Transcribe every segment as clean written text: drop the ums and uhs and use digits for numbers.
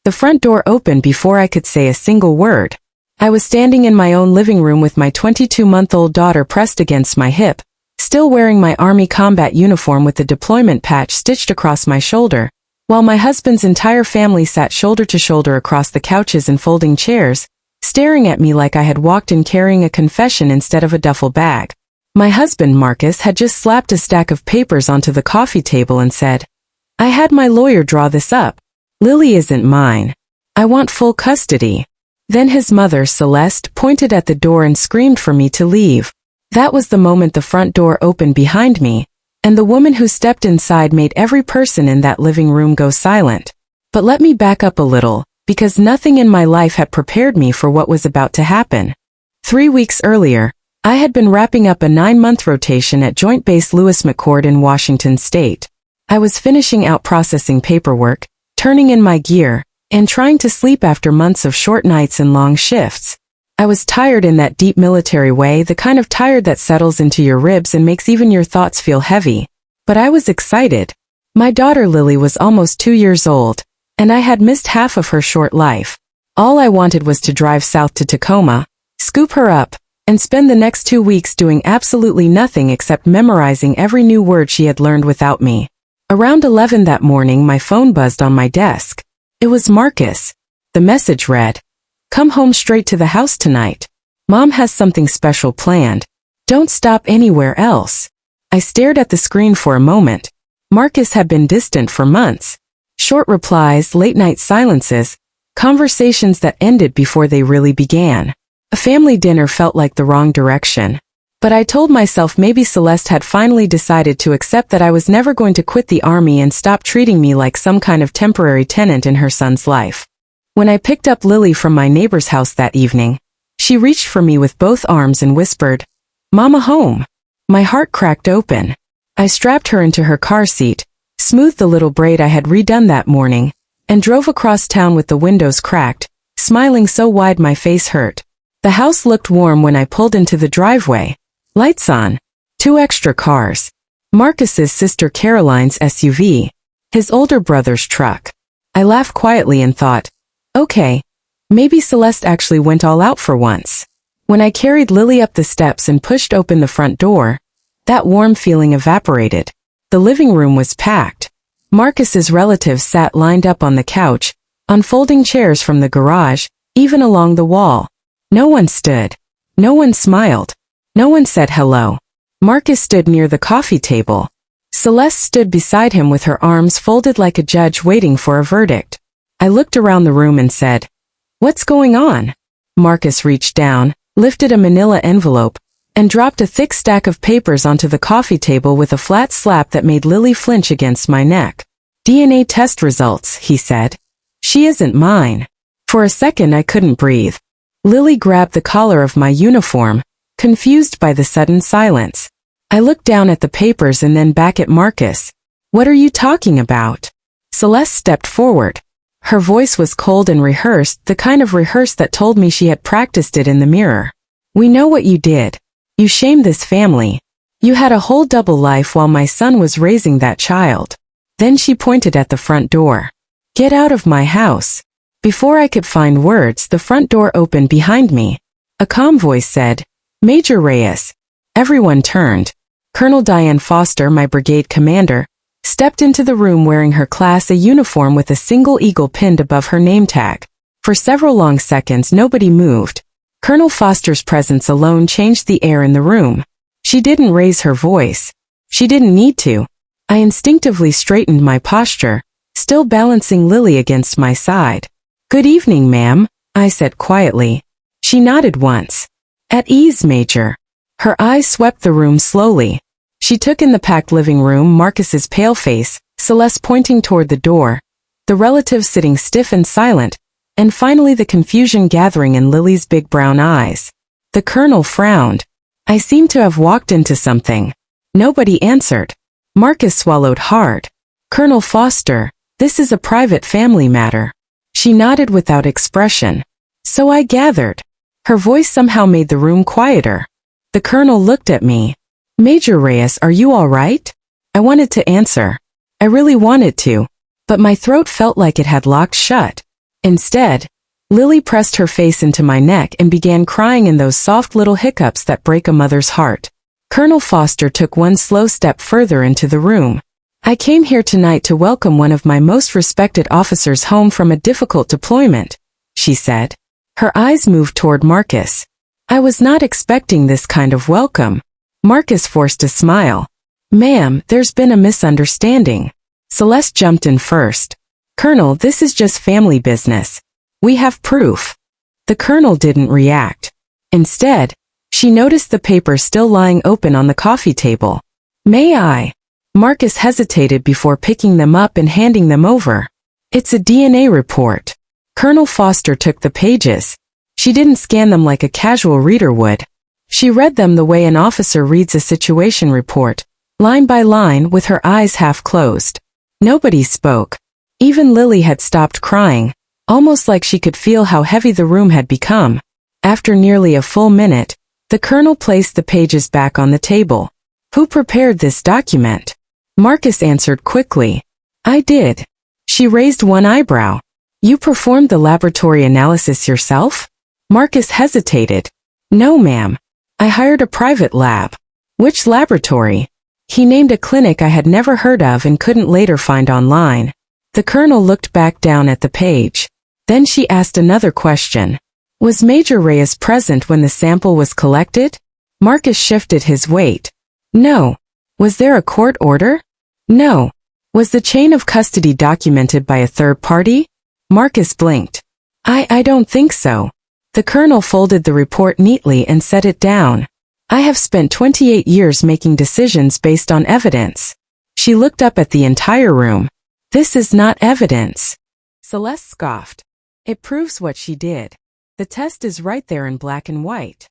The front door opened before I could say a single word. I was standing in my own living room with my 22-month-old daughter pressed against my hip, still wearing my Army combat uniform with the deployment patch stitched across my shoulder, while my husband's entire family sat shoulder to shoulder across the couches and folding chairs, staring at me like I had walked in carrying a confession instead of a duffel bag. My husband, Marcus, had just slapped a stack of papers onto the coffee table and said, "I had my lawyer draw this up. Lily isn't mine. I want full custody." Then his mother, Celeste, pointed at the door and screamed for me to leave. That was the moment the front door opened behind me, and the woman who stepped inside made every person in that living room go silent. But let me back up a little, because nothing in my life had prepared me for what was about to happen. 3 weeks earlier, I had been wrapping up a 9-month rotation at Joint Base Lewis McChord in Washington State. I was finishing out processing paperwork, turning in my gear, and trying to sleep after months of short nights and long shifts. I was tired in that deep military way, the kind of tired that settles into your ribs and makes even your thoughts feel heavy. But I was excited. My daughter Lily was almost 2 years old, and I had missed half of her short life. All I wanted was to drive south to Tacoma, scoop her up, and spend the next 2 weeks doing absolutely nothing except memorizing every new word she had learned without me. Around 11 that morning, my phone buzzed on my desk. It was Marcus. The message read, "Come home straight to the house tonight. Mom has something special planned. Don't stop anywhere else." I stared at the screen for a moment. Marcus had been distant for months. Short replies, late-night silences, conversations that ended before they really began. A family dinner felt like the wrong direction. But I told myself maybe Celeste had finally decided to accept that I was never going to quit the Army and stop treating me like some kind of temporary tenant in her son's life. When I picked up Lily from my neighbor's house that evening, she reached for me with both arms and whispered, "Mama home." My heart cracked open. I strapped her into her car seat, smoothed the little braid I had redone that morning, and drove across town with the windows cracked, smiling so wide my face hurt. The house looked warm when I pulled into the driveway. Lights on. 2 extra cars. Marcus's sister Caroline's SUV. His older brother's truck. I laughed quietly and thought, okay, maybe Celeste actually went all out for once. When I carried Lily up the steps and pushed open the front door, that warm feeling evaporated. The living room was packed. Marcus's relatives sat lined up on the couch, on folding chairs from the garage, even along the wall. No one stood. No one smiled. No one said hello. Marcus stood near the coffee table. Celeste stood beside him with her arms folded like a judge waiting for a verdict. I looked around the room and said, "What's going on?" Marcus reached down, lifted a manila envelope, and dropped a thick stack of papers onto the coffee table with a flat slap that made Lily flinch against my neck. "DNA test results," he said. "She isn't mine." For a second I couldn't breathe. Lily grabbed the collar of my uniform, confused by the sudden silence. I looked down at the papers and then back at Marcus. "What are you talking about?" Celeste stepped forward. Her voice was cold and rehearsed, the kind of rehearsed that told me she had practiced it in the mirror. "We know what you did. You shamed this family. You had a whole double life while my son was raising that child." Then she pointed at the front door. "Get out of my house." Before I could find words, the front door opened behind me. A calm voice said, "Major Reyes." Everyone turned. Colonel Diane Foster, my brigade commander, stepped into the room wearing her Class A uniform with a single eagle pinned above her name tag. For several long seconds nobody moved. Colonel Foster's presence alone changed the air in the room. She didn't raise her voice. She didn't need to. I instinctively straightened my posture, still balancing Lily against my side. "Good evening, ma'am," I said quietly. She nodded once. "At ease, Major." Her eyes swept the room slowly. She took in the packed living room, Marcus's pale face, Celeste pointing toward the door, the relatives sitting stiff and silent, and finally the confusion gathering in Lily's big brown eyes. The colonel frowned. I seemed to have walked into something. Nobody answered. Marcus swallowed hard. "Colonel Foster, this is a private family matter." She nodded without expression. "So I gathered." Her voice somehow made the room quieter. The colonel looked at me. "Major Reyes, are you all right?" I wanted to answer. I really wanted to, but my throat felt like it had locked shut. Instead, Lily pressed her face into my neck and began crying in those soft little hiccups that break a mother's heart. Colonel Foster took one slow step further into the room. I came here tonight to welcome one of my most respected officers home from a difficult deployment, she said. Her eyes moved toward Marcus. I was not expecting this kind of welcome. Marcus forced a smile. Ma'am, there's been a misunderstanding. Celeste jumped in first. Colonel, this is just family business. We have proof. The colonel didn't react. Instead, she noticed the paper still lying open on the coffee table. May I? Marcus hesitated before picking them up and handing them over. It's a DNA report. Colonel Foster took the pages. She didn't scan them like a casual reader would. She read them the way an officer reads a situation report, line by line with her eyes half closed. Nobody spoke. Even Lily had stopped crying, almost like she could feel how heavy the room had become. After nearly a full minute, the colonel placed the pages back on the table. Who prepared this document? Marcus answered quickly. I did. She raised one eyebrow. You performed the laboratory analysis yourself? Marcus hesitated. No, ma'am. I hired a private lab. Which laboratory? He named a clinic I had never heard of and couldn't later find online. The colonel looked back down at the page. Then she asked another question. Was Major Reyes present when the sample was collected? Marcus shifted his weight. No. Was there a court order? No. Was the chain of custody documented by a third party? Marcus blinked. I don't think so. The colonel folded the report neatly and set it down. I have spent 28 years making decisions based on evidence. She looked up at the entire room. This is not evidence. Celeste scoffed. It proves what she did. The test is right there in black and white.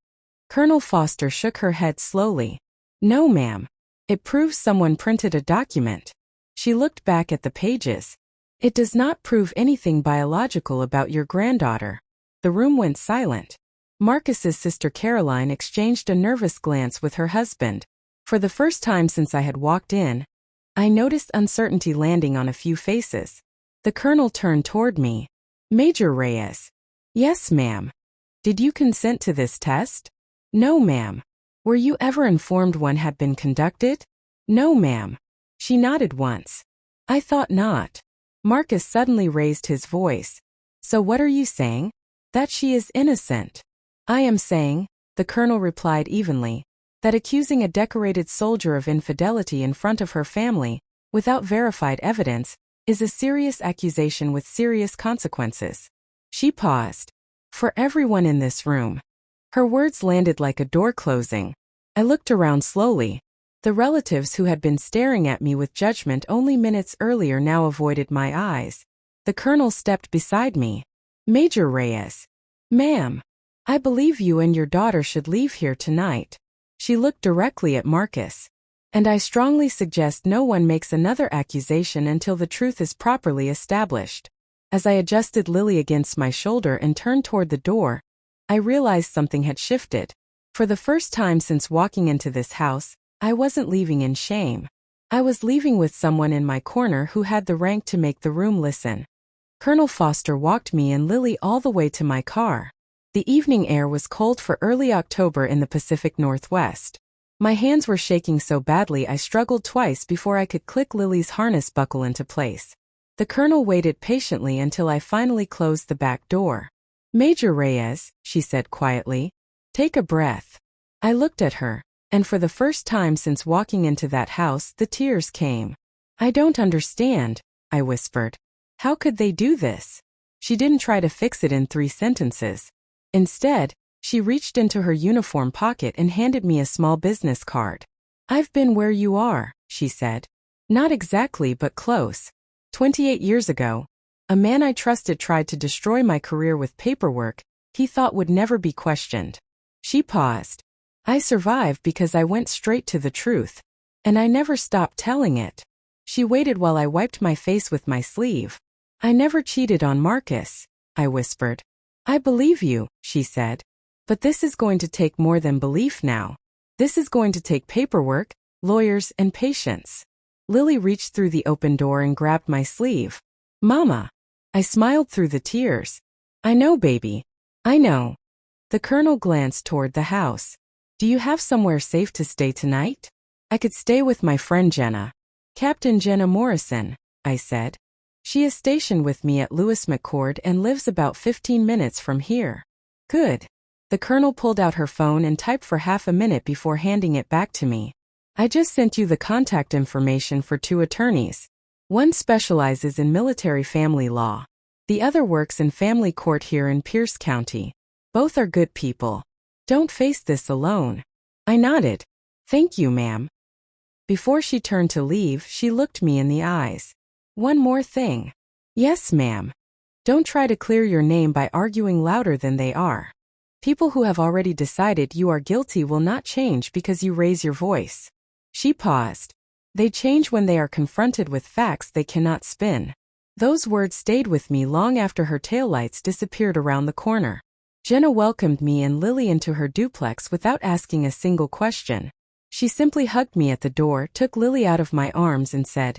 Colonel Foster shook her head slowly. No, ma'am. It proves someone printed a document. She looked back at the pages. It does not prove anything biological about your granddaughter. The room went silent. Marcus's sister Caroline exchanged a nervous glance with her husband. For the first time since I had walked in, I noticed uncertainty landing on a few faces. The colonel turned toward me. Major Reyes. Yes, ma'am. Did you consent to this test? No, ma'am. Were you ever informed one had been conducted? No, ma'am. She nodded once. I thought not. Marcus suddenly raised his voice. So what are you saying? That she is innocent. I am saying, the colonel replied evenly, that accusing a decorated soldier of infidelity in front of her family, without verified evidence, is a serious accusation with serious consequences. She paused. For everyone in this room. Her words landed like a door closing. I looked around slowly. The relatives who had been staring at me with judgment only minutes earlier now avoided my eyes. The colonel stepped beside me. Major Reyes. Ma'am. I believe you and your daughter should leave here tonight. She looked directly at Marcus. And I strongly suggest no one makes another accusation until the truth is properly established. As I adjusted Lily against my shoulder and turned toward the door, I realized something had shifted. For the first time since walking into this house, I wasn't leaving in shame. I was leaving with someone in my corner who had the rank to make the room listen. Colonel Foster walked me and Lily all the way to my car. The evening air was cold for early October in the Pacific Northwest. My hands were shaking so badly I struggled twice before I could click Lily's harness buckle into place. The colonel waited patiently until I finally closed the back door. Major Reyes, she said quietly, take a breath. I looked at her, and for the first time since walking into that house, the tears came. I don't understand, I whispered. How could they do this? She didn't try to fix it in 3 sentences. Instead, she reached into her uniform pocket and handed me a small business card. I've been where you are, she said. Not exactly, but close. 28 years ago, a man I trusted tried to destroy my career with paperwork he thought would never be questioned. She paused. I survived because I went straight to the truth. And I never stopped telling it. She waited while I wiped my face with my sleeve. I never cheated on Marcus, I whispered. I believe you, she said. But this is going to take more than belief now. This is going to take paperwork, lawyers, and patience. Lily reached through the open door and grabbed my sleeve. Mama. I smiled through the tears. I know, baby. I know. The Colonel glanced toward the house. Do you have somewhere safe to stay tonight? I could stay with my friend Jenna. Captain Jenna Morrison, I said. She is stationed with me at Lewis McChord and lives about 15 minutes from here. Good. The Colonel pulled out her phone and typed for half a minute before handing it back to me. I just sent you the contact information for 2 attorneys. One specializes in military family law. The other works in family court here in Pierce County. Both are good people. Don't face this alone. I nodded. Thank you, ma'am. Before she turned to leave, she looked me in the eyes. One more thing. Yes, ma'am. Don't try to clear your name by arguing louder than they are. People who have already decided you are guilty will not change because you raise your voice. She paused. They change when they are confronted with facts they cannot spin. Those words stayed with me long after her taillights disappeared around the corner. Jenna welcomed me and Lily into her duplex without asking a single question. She simply hugged me at the door, took Lily out of my arms and said,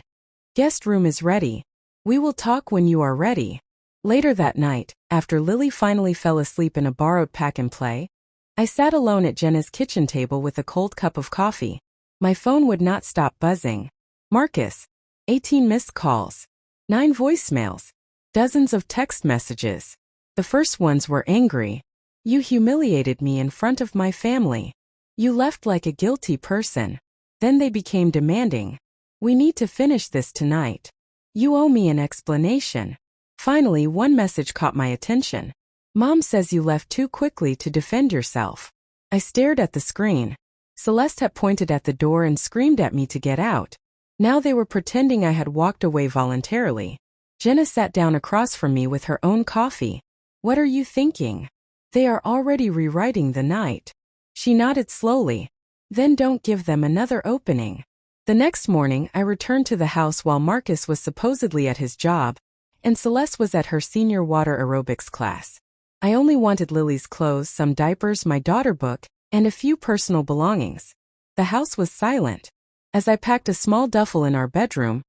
"Guest room is ready. We will talk when you are ready." Later that night, after Lily finally fell asleep in a borrowed pack-and-play, I sat alone at Jenna's kitchen table with a cold cup of coffee. My phone would not stop buzzing. Marcus. 18 missed calls. 9 voicemails. Dozens of text messages. The first ones were angry. You humiliated me in front of my family. You left like a guilty person. Then they became demanding. We need to finish this tonight. You owe me an explanation. Finally, one message caught my attention. Mom says you left too quickly to defend yourself. I stared at the screen. Celeste had pointed at the door and screamed at me to get out. Now they were pretending I had walked away voluntarily. Jenna sat down across from me with her own coffee. What are you thinking? They are already rewriting the night. She nodded slowly. Then don't give them another opening. The next morning, I returned to the house while Marcus was supposedly at his job, and Celeste was at her senior water aerobics class. I only wanted Lily's clothes, some diapers, my daughter book, and a few personal belongings. The house was silent. As I packed a small duffel in our bedroom,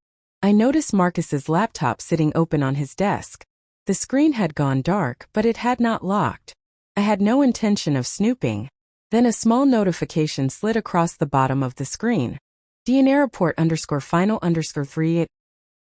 I noticed Marcus's laptop sitting open on his desk. The screen had gone dark, but it had not locked. I had no intention of snooping. Then a small notification slid across the bottom of the screen. DNA report _final_3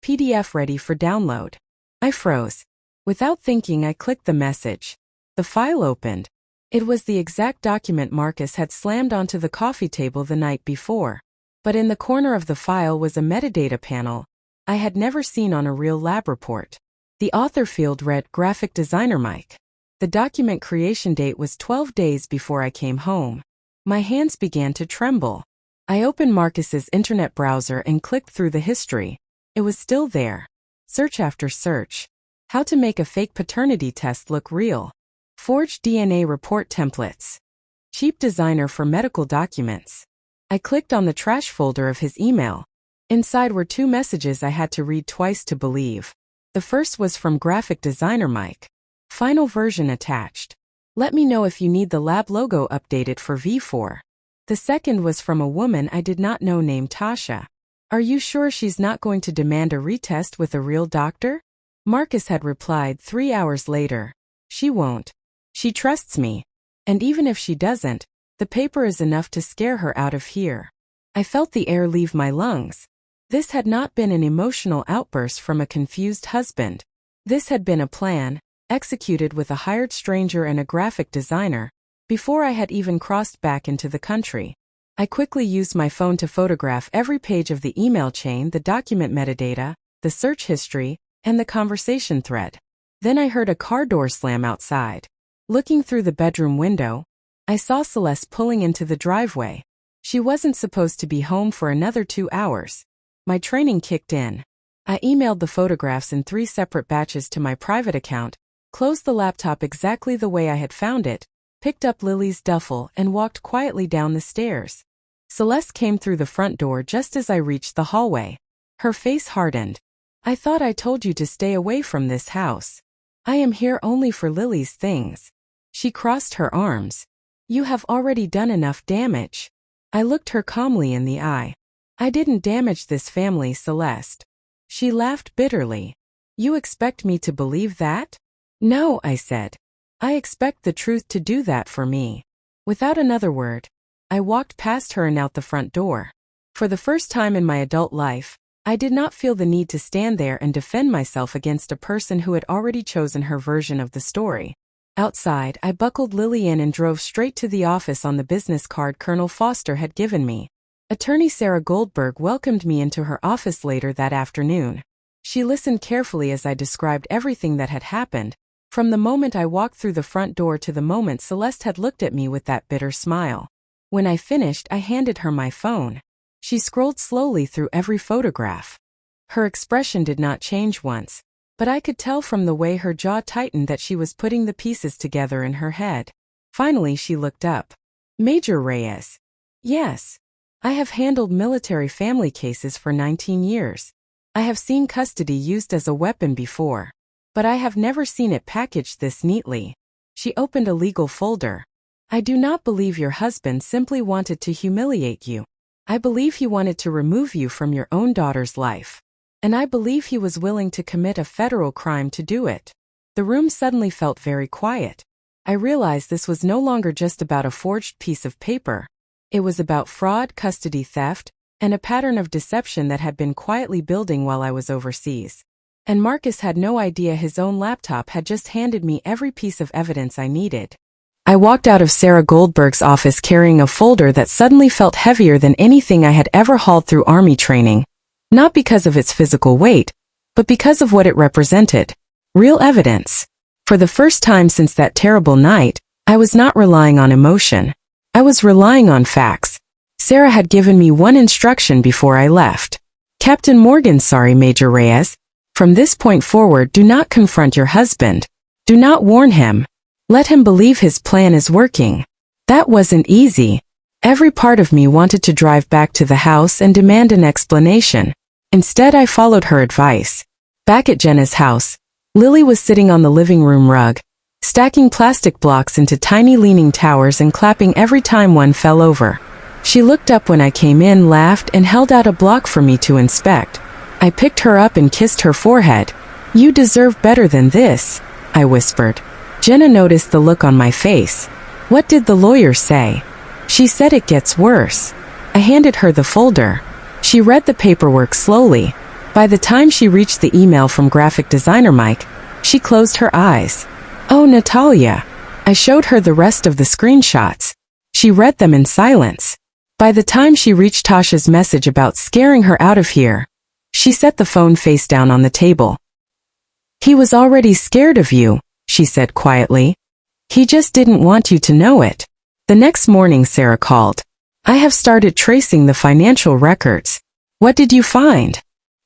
PDF ready for download. I froze. Without thinking, I clicked the message. The file opened. It was the exact document Marcus had slammed onto the coffee table the night before. But in the corner of the file was a metadata panel I had never seen on a real lab report. The author field read Graphic Designer Mike. The document creation date was 12 days before I came home. My hands began to tremble. I opened Marcus's internet browser and clicked through the history. It was still there. Search after search. How to make a fake paternity test look real. Forged DNA report templates. Cheap designer for medical documents. I clicked on the trash folder of his email. Inside were 2 messages I had to read twice to believe. The first was from Graphic Designer Mike. Final version attached. Let me know if you need the lab logo updated for V4. The second was from a woman I did not know named Tasha. Are you sure she's not going to demand a retest with a real doctor? Marcus had replied 3 hours later. She won't. She trusts me. And even if she doesn't, the paper is enough to scare her out of here. I felt the air leave my lungs. This had not been an emotional outburst from a confused husband. This had been a plan, executed with a hired stranger and a graphic designer, before I had even crossed back into the country. I quickly used my phone to photograph every page of the email chain, the document metadata, the search history, and the conversation thread. Then I heard a car door slam outside. Looking through the bedroom window, I saw Celeste pulling into the driveway. She wasn't supposed to be home for another 2 hours. My training kicked in. I emailed the photographs in 3 separate batches to my private account, closed the laptop exactly the way I had found it, picked up Lily's duffel and walked quietly down the stairs. Celeste came through the front door just as I reached the hallway. Her face hardened. I thought I told you to stay away from this house. I am here only for Lily's things. She crossed her arms. You have already done enough damage. I looked her calmly in the eye. I didn't damage this family, Celeste. She laughed bitterly. You expect me to believe that? No, I said. I expect the truth to do that for me. Without another word, I walked past her and out the front door. For the first time in my adult life, I did not feel the need to stand there and defend myself against a person who had already chosen her version of the story. Outside, I buckled Lily in and drove straight to the office on the business card Colonel Foster had given me. Attorney Sarah Goldberg welcomed me into her office later that afternoon. She listened carefully as I described everything that had happened, from the moment I walked through the front door to the moment Celeste had looked at me with that bitter smile. When I finished, I handed her my phone. She scrolled slowly through every photograph. Her expression did not change once, but I could tell from the way her jaw tightened that she was putting the pieces together in her head. Finally, she looked up. Major Reyes. Yes. I have handled military family cases for 19 years. I have seen custody used as a weapon before, but I have never seen it packaged this neatly. She opened a legal folder. I do not believe your husband simply wanted to humiliate you. I believe he wanted to remove you from your own daughter's life. And I believe he was willing to commit a federal crime to do it. The room suddenly felt very quiet. I realized this was no longer just about a forged piece of paper. It was about fraud, custody theft, and a pattern of deception that had been quietly building while I was overseas. And Marcus had no idea his own laptop had just handed me every piece of evidence I needed. I walked out of Sarah Goldberg's office carrying a folder that suddenly felt heavier than anything I had ever hauled through Army training. Not because of its physical weight, but because of what it represented. Real evidence. For the first time since that terrible night, I was not relying on emotion. I was relying on facts. Sarah had given me one instruction before I left. Captain Morgan, sorry, Major Reyes. From this point forward, do not confront your husband. Do not warn him. Let him believe his plan is working. That wasn't easy. Every part of me wanted to drive back to the house and demand an explanation. Instead, I followed her advice. Back at Jenna's house, Lily was sitting on the living room rug, stacking plastic blocks into tiny leaning towers and clapping every time one fell over. She looked up when I came in, laughed, and held out a block for me to inspect. I picked her up and kissed her forehead. You deserve better than this, I whispered. Jenna noticed the look on my face. What did the lawyer say? She said it gets worse. I handed her the folder. She read the paperwork slowly. By the time she reached the email from graphic designer Mike, she closed her eyes. Oh, Natalia. I showed her the rest of the screenshots. She read them in silence. By the time she reached Tasha's message about scaring her out of here, she set the phone face down on the table. He was already scared of you, she said quietly. He just didn't want you to know it. The next morning, Sarah called. I have started tracing the financial records. What did you find?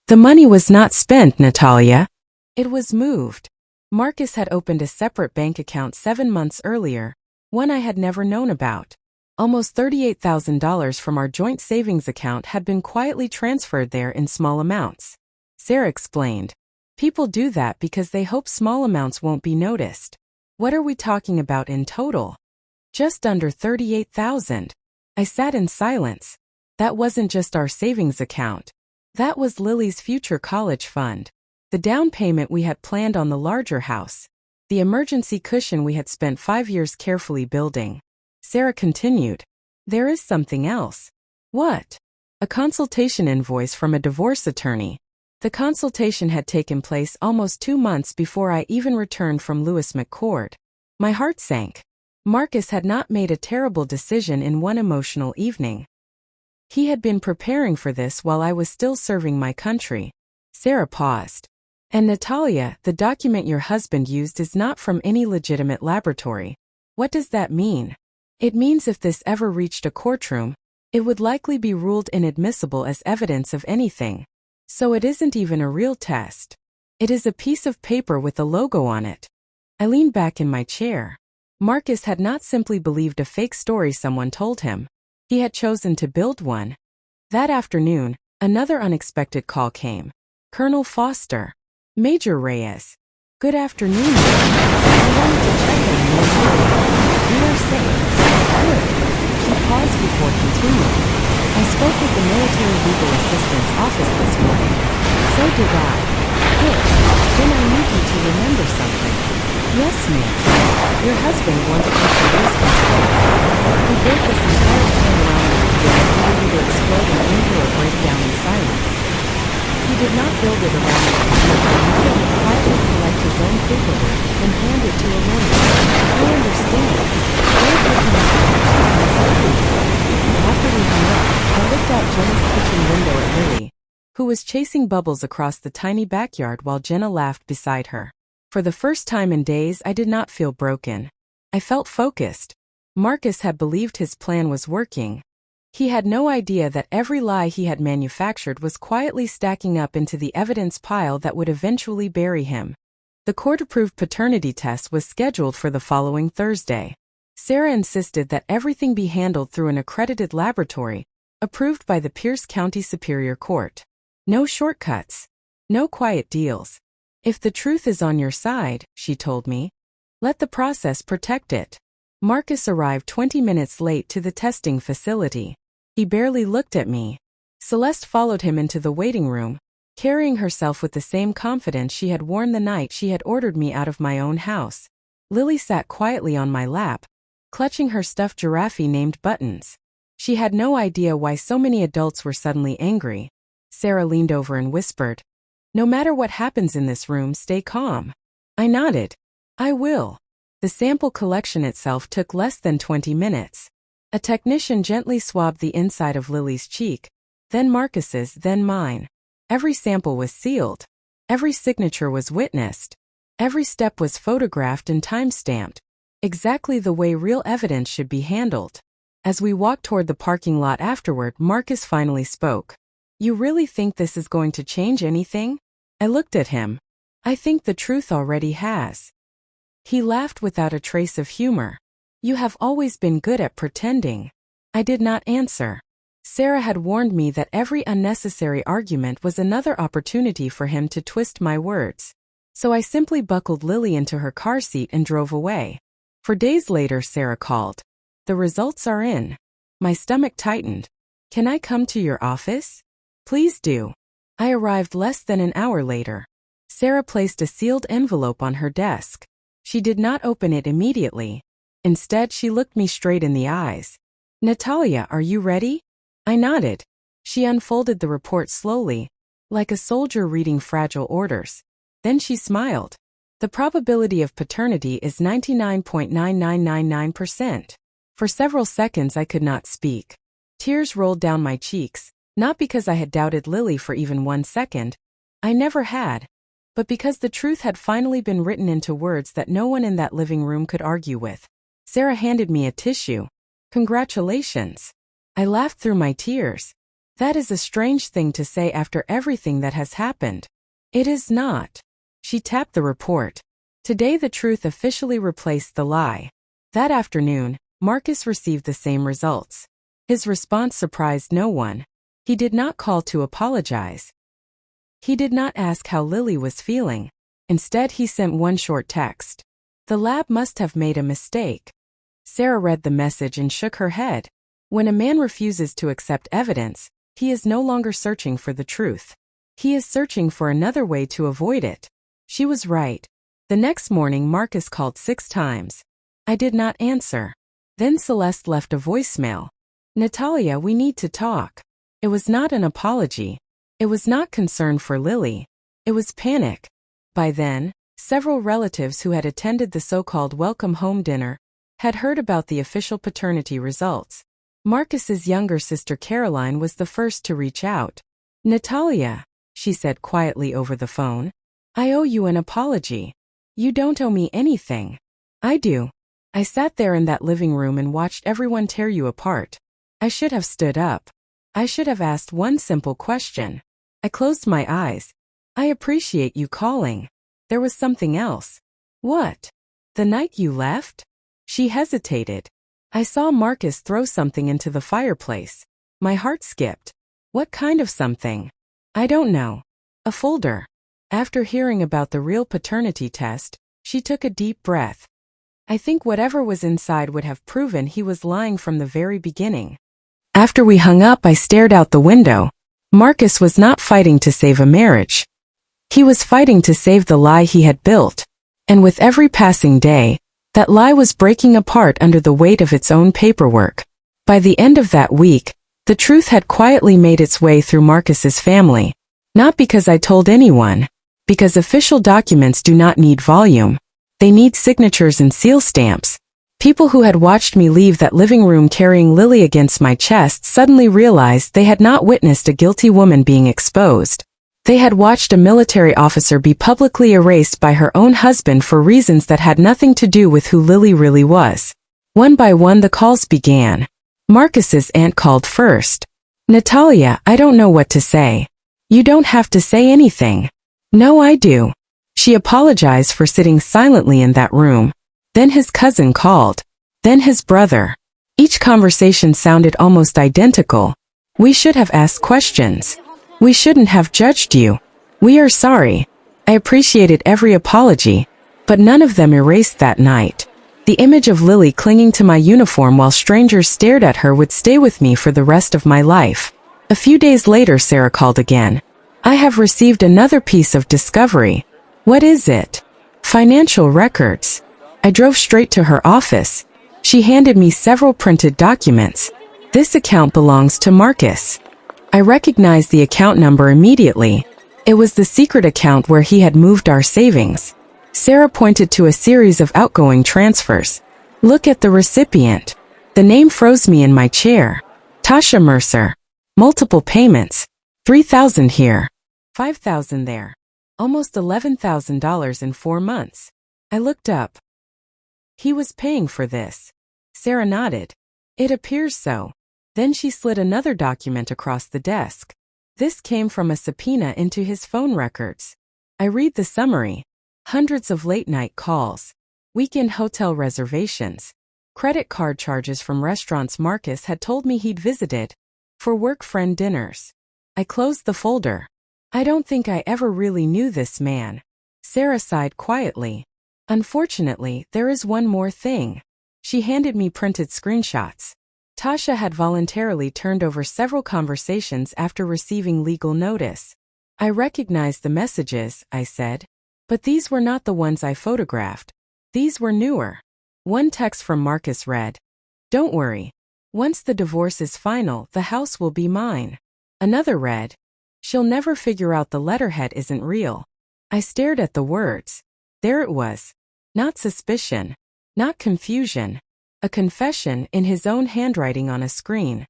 The money was not spent, Natalia. It was moved. Marcus had opened a separate bank account 7 months earlier, one I had never known about. Almost $38,000 from our joint savings account had been quietly transferred there in small amounts. Sarah explained. People do that because they hope small amounts won't be noticed. What are we talking about in total? Just under $38,000. I sat in silence. That wasn't just our savings account. That was Lily's future college fund. The down payment we had planned on the larger house. The emergency cushion we had spent 5 years carefully building. Sarah continued. There is something else. What? A consultation invoice from a divorce attorney. The consultation had taken place almost 2 months before I even returned from Lewis McCord. My heart sank. Marcus had not made a terrible decision in one emotional evening. He had been preparing for this while I was still serving my country. Sarah paused. And Natalia, the document your husband used is not from any legitimate laboratory. What does that mean? It means if this ever reached a courtroom, it would likely be ruled inadmissible as evidence of anything. So it isn't even a real test. It is a piece of paper with a logo on it. I leaned back in my chair. Marcus had not simply believed a fake story someone told him. He had chosen to build one. That afternoon, another unexpected call came. Colonel Foster. Major Reyes. Good afternoon, ma'am. I wanted to check on you. You are safe. Good. She paused before continuing. I spoke with the military legal assistant's office this morning. So did I. Good. me at. Your husband wanted you to lose control. He built this entire plan around you and wanted you to explode in anger or break down in silence. He did not build it around you. He would quietly collect his own paperwork and hand it to a lawyer. I understand. Don't give him After we hung up, I looked out Jenna's kitchen window at Lily, who was chasing bubbles across the tiny backyard while Jenna laughed beside her. For the first time in days, I did not feel broken. I felt focused. Marcus had believed his plan was working. He had no idea that every lie he had manufactured was quietly stacking up into the evidence pile that would eventually bury him. The court-approved paternity test was scheduled for the following Thursday. Sarah insisted that everything be handled through an accredited laboratory, approved by the Pierce County Superior Court. No shortcuts. No quiet deals. If the truth is on your side, she told me, let the process protect it. Marcus arrived 20 minutes late to the testing facility. He barely looked at me. Celeste followed him into the waiting room, carrying herself with the same confidence she had worn the night she had ordered me out of my own house. Lily sat quietly on my lap, clutching her stuffed giraffe named Buttons. She had no idea why so many adults were suddenly angry. Sarah leaned over and whispered, "No matter what happens in this room, stay calm." I nodded. I will. The sample collection itself took less than 20 minutes. A technician gently swabbed the inside of Lily's cheek, then Marcus's, then mine. Every sample was sealed. Every signature was witnessed. Every step was photographed and time-stamped, exactly the way real evidence should be handled. As we walked toward the parking lot afterward, Marcus finally spoke. "You really think this is going to change anything?" I looked at him. "I think the truth already has." He laughed without a trace of humor. "You have always been good at pretending." I did not answer. Sarah had warned me that every unnecessary argument was another opportunity for him to twist my words. So I simply buckled Lily into her car seat and drove away. For days later, Sarah called. "The results are in." My stomach tightened. "Can I come to your office?" "Please do." I arrived less than an hour later. Sarah placed a sealed envelope on her desk. She did not open it immediately. Instead, she looked me straight in the eyes. "Natalia, are you ready?" I nodded. She unfolded the report slowly, like a soldier reading fragile orders. Then she smiled. "The probability of paternity is 99.9999%. For several seconds I could not speak. Tears rolled down my cheeks, not because I had doubted Lily for even 1 second. I never had. But because the truth had finally been written into words that no one in that living room could argue with. Sarah handed me a tissue. "Congratulations." I laughed through my tears. "That is a strange thing to say after everything that has happened." "It is not." She tapped the report. Today the truth officially replaced the lie. That afternoon, Marcus received the same results. His response surprised no one. He did not call to apologize. He did not ask how Lily was feeling. Instead, he sent one short text. "The lab must have made a mistake." Sarah read the message and shook her head. When a man refuses to accept evidence, he is no longer searching for the truth. He is searching for another way to avoid it. She was right. The next morning, Marcus called 6 times. I did not answer. Then Celeste left a voicemail. "Natalia, we need to talk." It was not an apology. It was not concern for Lily. It was panic. By then, several relatives who had attended the so-called welcome home dinner had heard about the official paternity results. Marcus's younger sister Caroline was the first to reach out. "Natalia," she said quietly over the phone, "I owe you an apology." "You don't owe me anything." "I do. I sat there in that living room and watched everyone tear you apart. I should have stood up. I should have asked one simple question." I closed my eyes. "I appreciate you calling." There was something else. "What? The night you left?" She hesitated. I saw Marcus throw something into the fireplace. My heart skipped. "What kind of something?" "I don't know. A folder." After hearing about the real paternity test, she took a deep breath. I think whatever was inside would have proven he was lying from the very beginning. After we hung up, I stared out the window. Marcus was not fighting to save a marriage. He was fighting to save the lie he had built. And with every passing day, that lie was breaking apart under the weight of its own paperwork. By the end of that week, the truth had quietly made its way through Marcus's family. Not because I told anyone, because official documents do not need volume. They need signatures and seal stamps. People who had watched me leave that living room carrying Lily against my chest suddenly realized they had not witnessed a guilty woman being exposed. They had watched a military officer be publicly erased by her own husband for reasons that had nothing to do with who Lily really was. One by one the calls began. Marcus's aunt called first. "Natalia, I don't know what to say." "You don't have to say anything." "No, I do." She apologized for sitting silently in that room. Then his cousin called. Then his brother. Each conversation sounded almost identical. "We should have asked questions. We shouldn't have judged you. We are sorry." I appreciated every apology, but none of them erased that night. The image of Lily clinging to my uniform while strangers stared at her would stay with me for the rest of my life. A few days later, Sarah called again. "I have received another piece of discovery." "What is it?" "Financial records." I drove straight to her office. She handed me several printed documents. "This account belongs to Marcus." I recognized the account number immediately. It was the secret account where he had moved our savings. Sarah pointed to a series of outgoing transfers. "Look at the recipient." The name froze me in my chair. Tasha Mercer. Multiple payments. $3,000 here. $5,000 there. Almost $11,000 in 4 months. I looked up. He was paying for this. Sarah nodded. "It appears so." Then she slid another document across the desk. This came from a subpoena into his phone records. I read the summary. Hundreds of late-night calls. Weekend hotel reservations. Credit card charges from restaurants Marcus had told me he'd visited. For work friend dinners. I closed the folder. I don't think I ever really knew this man. Sarah sighed quietly. "Unfortunately, there is one more thing." She handed me printed screenshots. Tasha had voluntarily turned over several conversations after receiving legal notice. "I recognized the messages," I said. "But these were not the ones I photographed. These were newer." One text from Marcus read, "Don't worry. Once the divorce is final, the house will be mine." Another read, "She'll never figure out the letterhead isn't real." I stared at the words. There it was. Not suspicion. Not confusion. A confession in his own handwriting on a screen.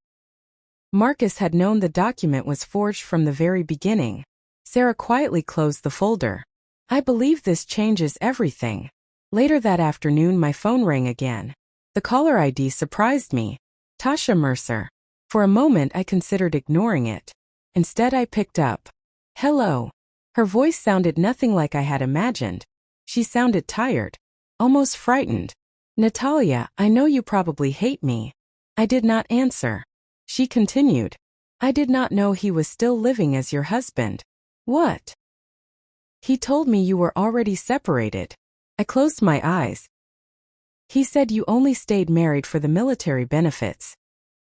Marcus had known the document was forged from the very beginning. Sarah quietly closed the folder. "I believe this changes everything." Later that afternoon my phone rang again. The caller ID surprised me. Tasha Mercer. For a moment I considered ignoring it. Instead I picked up. "Hello." Her voice sounded nothing like I had imagined. She sounded tired. Almost frightened. "Natalia, I know you probably hate me." I did not answer. She continued. "I did not know he was still living as your husband." "What?" "He told me you were already separated." I closed my eyes. "He said you only stayed married for the military benefits.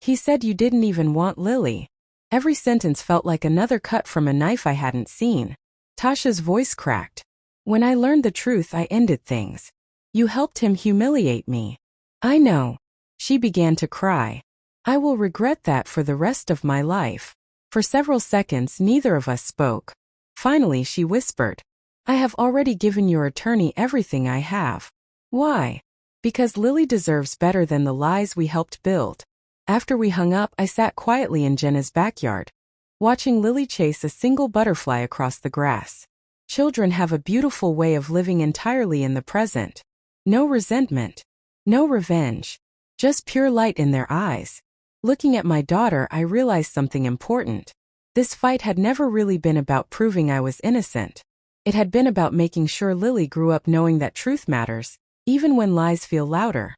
He said you didn't even want Lily." Every sentence felt like another cut from a knife I hadn't seen. Tasha's voice cracked. "When I learned the truth, I ended things. You helped him humiliate me." "I know." She began to cry. "I will regret that for the rest of my life." For several seconds neither of us spoke. Finally she whispered, "I have already given your attorney everything I have." "Why?" "Because Lily deserves better than the lies we helped build." After we hung up, I sat quietly in Jenna's backyard, watching Lily chase a single butterfly across the grass. Children have a beautiful way of living entirely in the present. No resentment. No revenge. Just pure light in their eyes. Looking at my daughter, I realized something important. This fight had never really been about proving I was innocent. It had been about making sure Lily grew up knowing that truth matters, even when lies feel louder.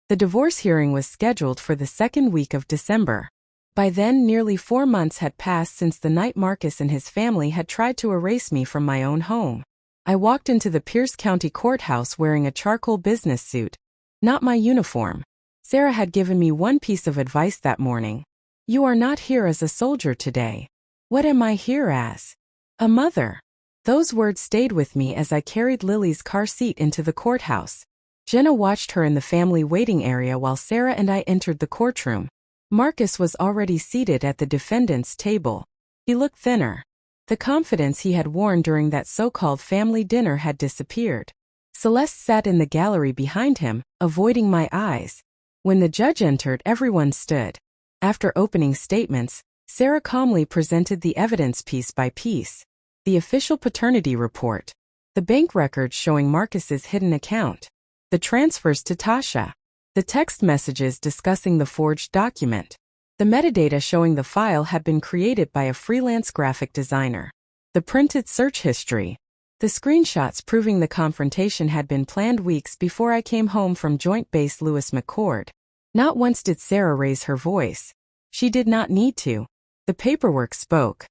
The divorce hearing was scheduled for the second week of December. By then, nearly 4 months had passed since the night Marcus and his family had tried to erase me from my own home. I walked into the Pierce County Courthouse wearing a charcoal business suit. Not my uniform. Sarah had given me one piece of advice that morning. "You are not here as a soldier today." "What am I here as?" "A mother." Those words stayed with me as I carried Lily's car seat into the courthouse. Jenna watched her in the family waiting area while Sarah and I entered the courtroom. Marcus was already seated at the defendant's table. He looked thinner. The confidence he had worn during that so-called family dinner had disappeared. Celeste sat in the gallery behind him, avoiding my eyes. When the judge entered, everyone stood. After opening statements, Sarah calmly presented the evidence piece by piece. The official paternity report. The bank records showing Marcus's hidden account. The transfers to Tasha. The text messages discussing the forged document. The metadata showing the file had been created by a freelance graphic designer. The printed search history. The screenshots proving the confrontation had been planned weeks before I came home from Joint Base Lewis McChord. Not once did Sarah raise her voice. She did not need to. The paperwork spoke.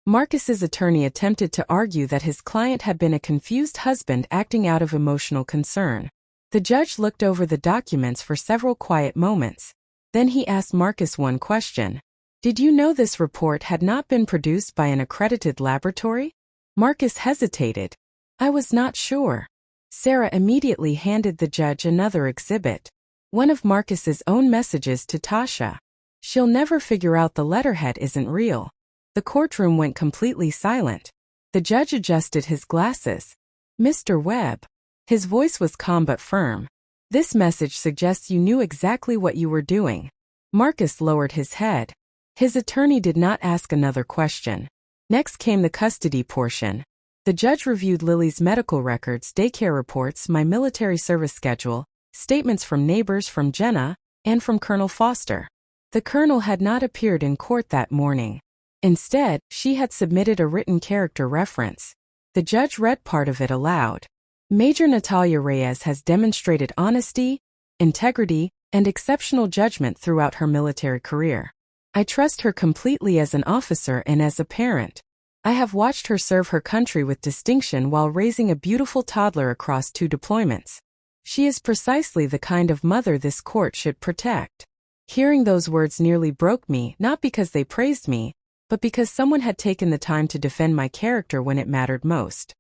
Marcus's attorney attempted to argue that his client had been a confused husband acting out of emotional concern. The judge looked over the documents for several quiet moments. Then he asked Marcus one question. Did you know this report had not been produced by an accredited laboratory? Marcus hesitated. I was not sure. Sarah immediately handed the judge another exhibit. One of Marcus's own messages to Tasha. She'll never figure out the letterhead isn't real. The courtroom went completely silent. The judge adjusted his glasses. Mr. Webb. His voice was calm but firm. This message suggests you knew exactly what you were doing. Marcus lowered his head. His attorney did not ask another question. Next came the custody portion. The judge reviewed Lily's medical records, daycare reports, my military service schedule, statements from neighbors, from Jenna, and from Colonel Foster. The colonel had not appeared in court that morning. Instead, she had submitted a written character reference. The judge read part of it aloud. Major Natalia Reyes has demonstrated honesty, integrity, and exceptional judgment throughout her military career. I trust her completely as an officer and as a parent. I have watched her serve her country with distinction while raising a beautiful toddler across 2 deployments. She is precisely the kind of mother this court should protect. Hearing those words nearly broke me, not because they praised me, but because someone had taken the time to defend my character when it mattered most.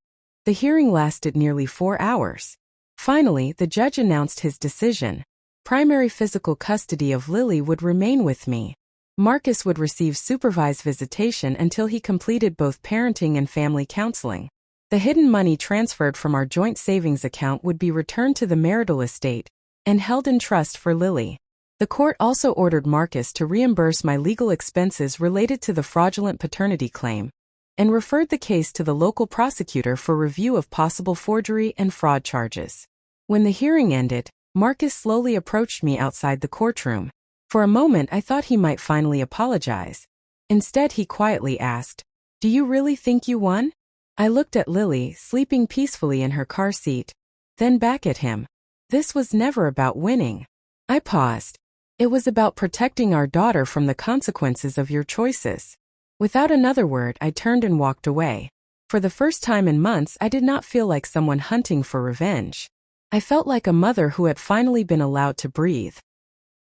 The hearing lasted nearly 4 hours. Finally, the judge announced his decision. Primary physical custody of Lily would remain with me. Marcus would receive supervised visitation until he completed both parenting and family counseling. The hidden money transferred from our joint savings account would be returned to the marital estate and held in trust for Lily. The court also ordered Marcus to reimburse my legal expenses related to the fraudulent paternity claim, and referred the case to the local prosecutor for review of possible forgery and fraud charges. When the hearing ended, Marcus slowly approached me outside the courtroom. For a moment I thought he might finally apologize. Instead he quietly asked, "Do you really think you won?" I looked at Lily, sleeping peacefully in her car seat, then back at him. This was never about winning. I paused. It was about protecting our daughter from the consequences of your choices. Without another word, I turned and walked away. For the first time in months, I did not feel like someone hunting for revenge. I felt like a mother who had finally been allowed to breathe.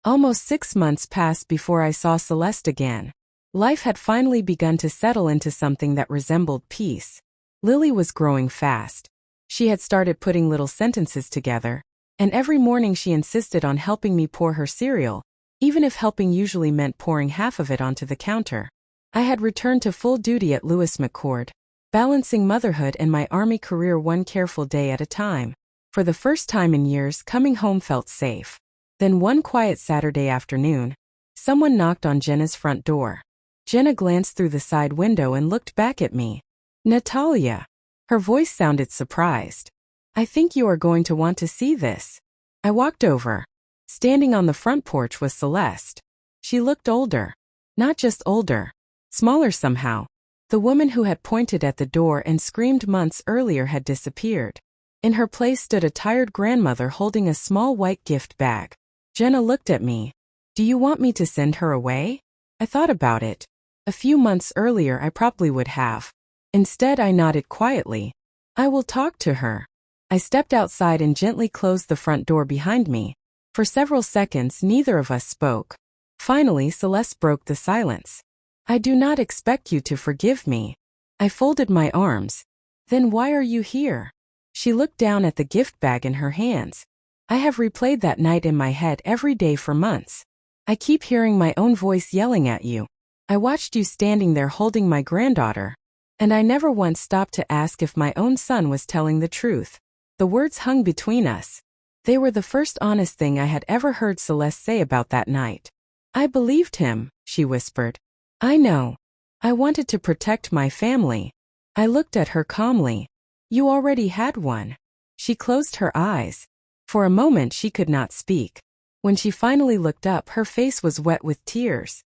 Almost 6 months passed before I saw Celeste again. Life had finally begun to settle into something that resembled peace. Lily was growing fast. She had started putting little sentences together, and every morning she insisted on helping me pour her cereal, even if helping usually meant pouring half of it onto the counter. I had returned to full duty at Lewis McChord, balancing motherhood and my Army career one careful day at a time. For the first time in years, coming home felt safe. Then one quiet Saturday afternoon, someone knocked on Jenna's front door. Jenna glanced through the side window and looked back at me. "Natalia." Her voice sounded surprised. "I think you are going to want to see this." I walked over. Standing on the front porch was Celeste. She looked older. Not just older. Smaller somehow. The woman who had pointed at the door and screamed months earlier had disappeared. In her place stood a tired grandmother holding a small white gift bag. Jenna looked at me. "Do you want me to send her away?" I thought about it. A few months earlier I probably would have. Instead I nodded quietly. "I will talk to her." I stepped outside and gently closed the front door behind me. For several seconds neither of us spoke. Finally Celeste broke the silence. "I do not expect you to forgive me." I folded my arms. Then why are you here? She looked down at the gift bag in her hands. I have replayed that night in my head every day for months. I keep hearing my own voice yelling at you. I watched you standing there holding my granddaughter. And I never once stopped to ask if my own son was telling the truth. The words hung between us. They were the first honest thing I had ever heard Celeste say about that night. I believed him, she whispered. I know. I wanted to protect my family. I looked at her calmly. You already had one. She closed her eyes. For a moment she could not speak. When she finally looked up, her face was wet with tears.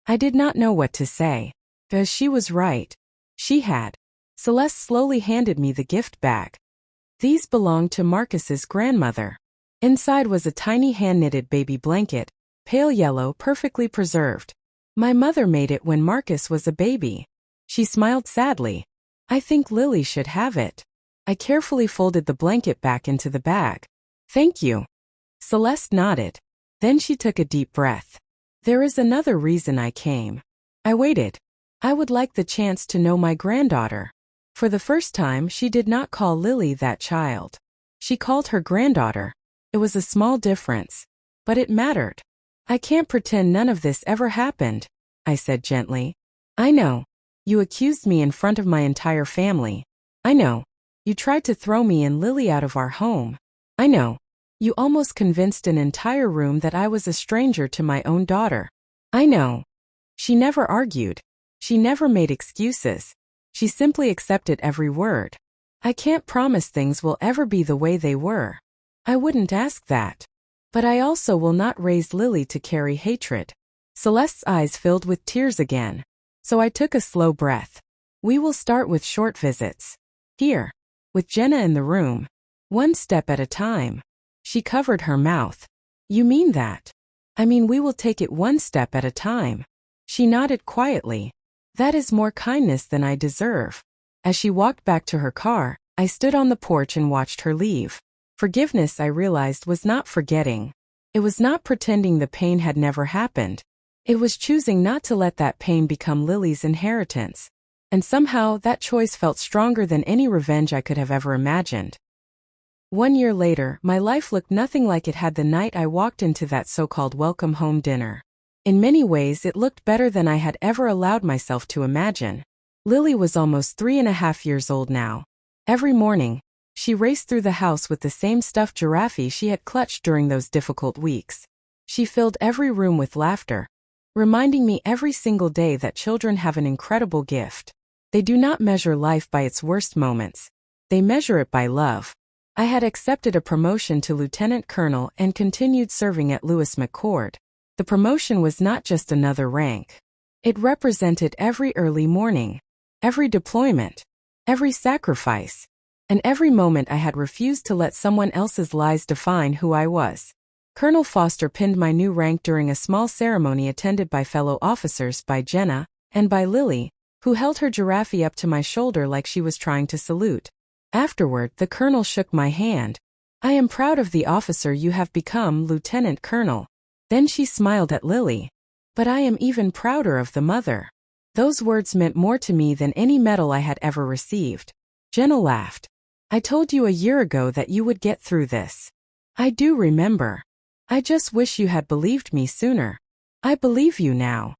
I did not know what to say. Because she was right. She had. Celeste slowly handed me the gift bag. These belonged to Marcus's grandmother. Inside was a tiny hand-knitted baby blanket, pale yellow, perfectly preserved. My mother made it when Marcus was a baby. She smiled sadly. I think Lily should have it. I carefully folded the blanket back into the bag. Thank you. Celeste nodded. Then she took a deep breath. There is another reason I came. I waited. I would like the chance to know my granddaughter. For the first time, she did not call Lily that child. She called her granddaughter. It was a small difference. But it mattered. I can't pretend none of this ever happened, I said gently. I know. You accused me in front of my entire family. I know. You tried to throw me and Lily out of our home. I know. You almost convinced an entire room that I was a stranger to my own daughter. I know. She never argued. She never made excuses. She simply accepted every word. I can't promise things will ever be the way they were. I wouldn't ask that. But I also will not raise Lily to carry hatred. Celeste's eyes filled with tears again. So I took a slow breath. We will start with short visits. Here. With Jenna in the room. One step at a time. She covered her mouth. You mean that? I mean we will take it one step at a time. She nodded quietly. That is more kindness than I deserve. As she walked back to her car, I stood on the porch and watched her leave. Forgiveness, I realized, was not forgetting. It was not pretending the pain had never happened. It was choosing not to let that pain become Lily's inheritance. And somehow that choice felt stronger than any revenge I could have ever imagined. 1 year later, my life looked nothing like it had the night I walked into that so-called welcome home dinner. In many ways it looked better than I had ever allowed myself to imagine. Lily was almost 3.5 years old now. Every morning, she raced through the house with the same stuffed giraffe she had clutched during those difficult weeks. She filled every room with laughter, reminding me every single day that children have an incredible gift. They do not measure life by its worst moments. They measure it by love. I had accepted a promotion to lieutenant colonel and continued serving at Lewis McChord. The promotion was not just another rank. It represented every early morning, every deployment, every sacrifice, and every moment I had refused to let someone else's lies define who I was. Colonel Foster pinned my new rank during a small ceremony attended by fellow officers, by Jenna, and by Lily, who held her giraffe up to my shoulder like she was trying to salute. Afterward, the colonel shook my hand. I am proud of the officer you have become, Lieutenant Colonel. Then she smiled at Lily. But I am even prouder of the mother. Those words meant more to me than any medal I had ever received. Jenna laughed. I told you a year ago that you would get through this. I do remember. I just wish you had believed me sooner. I believe you now.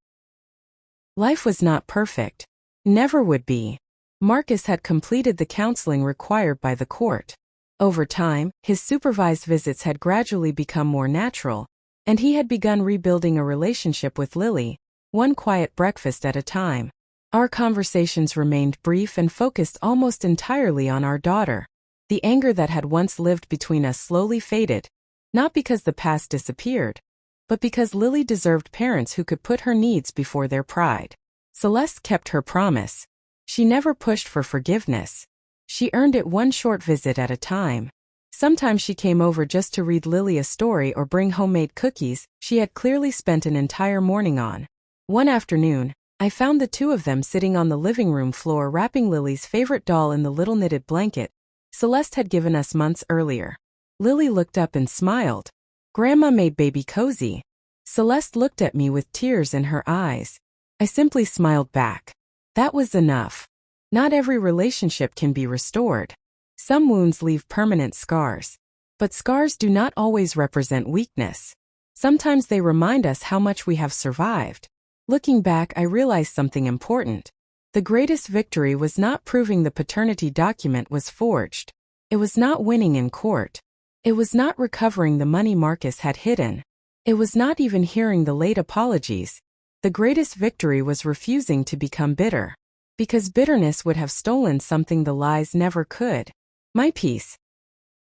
Life was not perfect. Never would be. Marcus had completed the counseling required by the court. Over time, his supervised visits had gradually become more natural, and he had begun rebuilding a relationship with Lily, one quiet breakfast at a time. Our conversations remained brief and focused almost entirely on our daughter. The anger that had once lived between us slowly faded, not because the past disappeared, but because Lily deserved parents who could put her needs before their pride. Celeste kept her promise. She never pushed for forgiveness. She earned it one short visit at a time. Sometimes she came over just to read Lily a story or bring homemade cookies she had clearly spent an entire morning on. One afternoon, I found the two of them sitting on the living room floor wrapping Lily's favorite doll in the little knitted blanket Celeste had given us months earlier. Lily looked up and smiled. Grandma made baby cozy. Celeste looked at me with tears in her eyes. I simply smiled back. That was enough. Not every relationship can be restored. Some wounds leave permanent scars. But scars do not always represent weakness. Sometimes they remind us how much we have survived. Looking back, I realized something important. The greatest victory was not proving the paternity document was forged. It was not winning in court. It was not recovering the money Marcus had hidden. It was not even hearing the late apologies. The greatest victory was refusing to become bitter. Because bitterness would have stolen something the lies never could. My peace.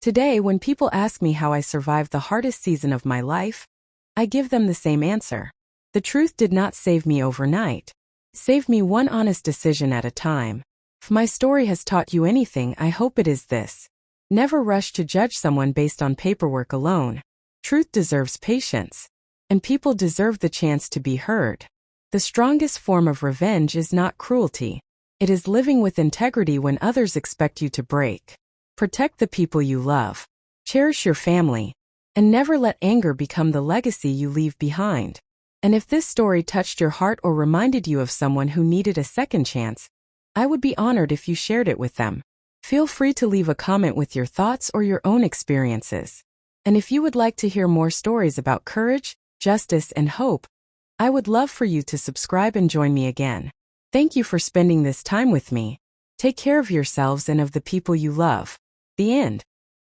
Today, when people ask me how I survived the hardest season of my life, I give them the same answer. The truth did not save me overnight. It saved me one honest decision at a time. If my story has taught you anything, I hope it is this. Never rush to judge someone based on paperwork alone. Truth deserves patience. And people deserve the chance to be heard. The strongest form of revenge is not cruelty. It is living with integrity when others expect you to break. Protect the people you love. Cherish your family. And never let anger become the legacy you leave behind. And if this story touched your heart or reminded you of someone who needed a second chance, I would be honored if you shared it with them. Feel free to leave a comment with your thoughts or your own experiences. And if you would like to hear more stories about courage, justice, and hope, I would love for you to subscribe and join me again. Thank you for spending this time with me. Take care of yourselves and of the people you love. The end.